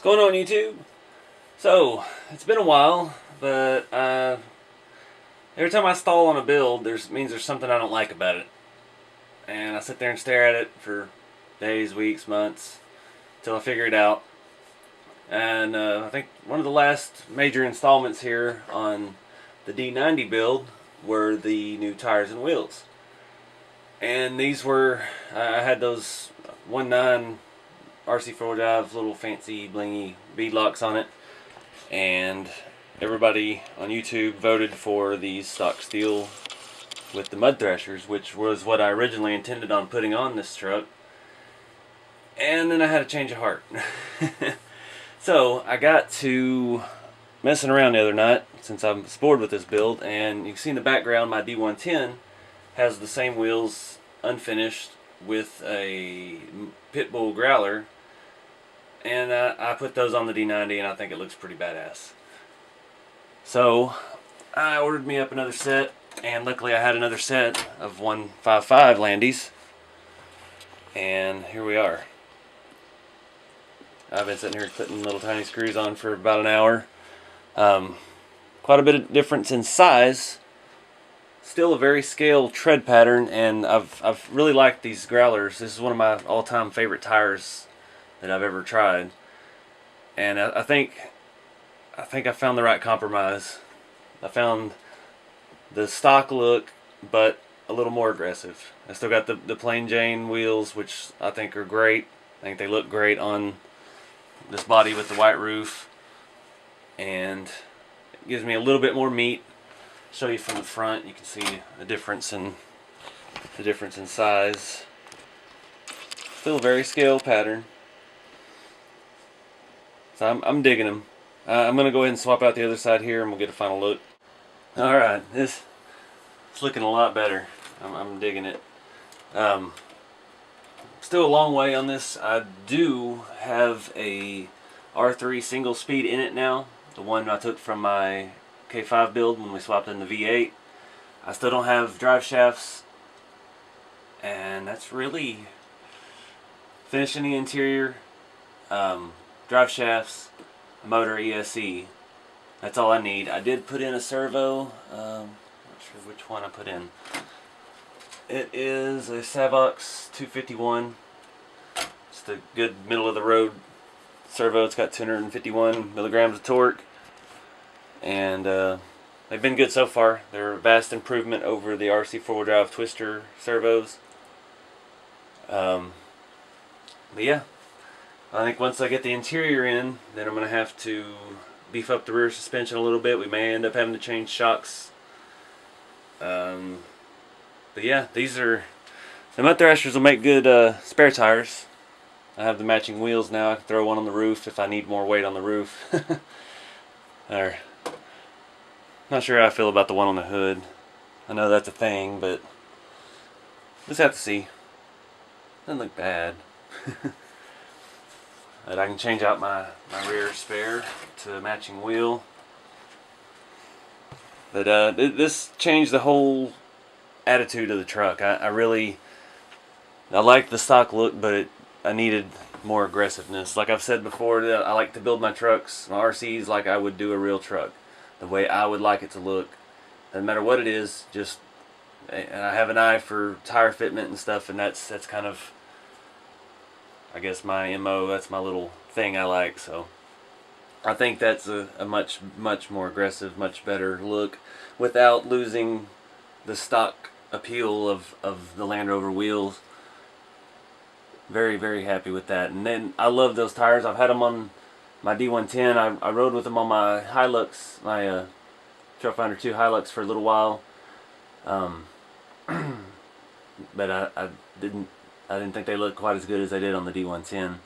What's going on, YouTube? So, it's been a while, but every time I stall on a build, means there's something I don't like about it. And I sit there and stare at it for days, weeks, months, until I figure it out. And I think one of the last major installments here on the D90 build were the new tires and wheels. And these were, I had those 1.9 RC4wd little fancy blingy bead locks on it, and everybody on YouTube voted for these stock steel with the mud thrashers, which was what I originally intended on putting on this truck. And then I had a change of heart. So I got to messing around the other night since I'm bored with this build, and you can see in the background my D110 has the same wheels unfinished with a pitbull growler, and I put those on the D90 and I think it looks pretty badass. So I ordered me up another set, and luckily I had another set of 155 Landies, and here we are. I've been sitting here putting little tiny screws on for about an hour. Quite a bit of difference in size. Still a very scale tread pattern, and I've really liked these Growlers. This is one of my all-time favorite tires that I've ever tried, and I think I found the right compromise. I found the stock look, but a little more aggressive. I still got the plain Jane wheels, which I think are great. I think they look great on this body with the white roof, and it gives me a little bit more meat. Show you from the front, you can see the difference in size. Still a very scale pattern, so I'm digging them. I'm gonna go ahead and swap out the other side here, and we'll get a final look. All right, it's looking a lot better. I'm digging it. Still a long way on this. I do have a R3 single speed in it now, the one I took from my K5 build when we swapped in the V8. I still don't have drive shafts, and that's really finishing the interior, drive shafts, motor, ESC. That's all I need. I did put in a servo. Not sure which one I put in. It is a Savox 251. It's the good middle of the road servo. It's got 251 milligrams of torque, and they've been good so far. They're a vast improvement over the RC4wd twister servos. But yeah, I think once I get the interior in, then I'm going to have to beef up the rear suspension a little bit. We may end up having to change shocks. But yeah, the mud thrashers will make good spare tires. I have the matching wheels now. I can throw one on the roof if I need more weight on the roof. Or, not sure how I feel about the one on the hood. I know that's a thing, but just have to see. Doesn't look bad. But I can change out my rear spare to a matching wheel. But this changed the whole attitude of the truck. I like the stock look, but I needed more aggressiveness. Like I've said before, I like to build my trucks, my RCs, like I would do a real truck, the way I would like it to look. Doesn't matter what it is. And I have an eye for tire fitment and stuff, and that's kind of, I guess, my MO. That's my little thing I like. So I think that's a much more aggressive, much better look, without losing the stock appeal of the Land Rover wheels. Very, very happy with that. And then I love those tires. I've had them on my D110. I rode with them on my Hilux, my Trailfinder 2 Hilux, for a little while. But I didn't think they looked quite as good as they did on the D110.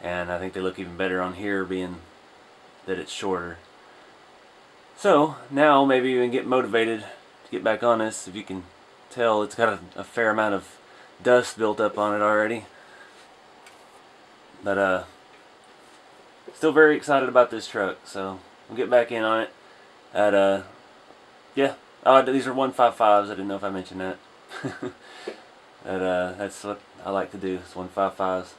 And I think they look even better on here, being that it's shorter. So now maybe you can get motivated to get back on this. If you can tell, it's got a fair amount of dust built up on it already. But still very excited about this truck, so we'll get back in on it. Yeah, these are 155s. I didn't know if I mentioned that. That's what I like to do, is 155s.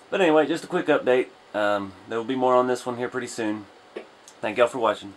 But anyway, just a quick update. There will be more on this one here pretty soon. Thank y'all for watching.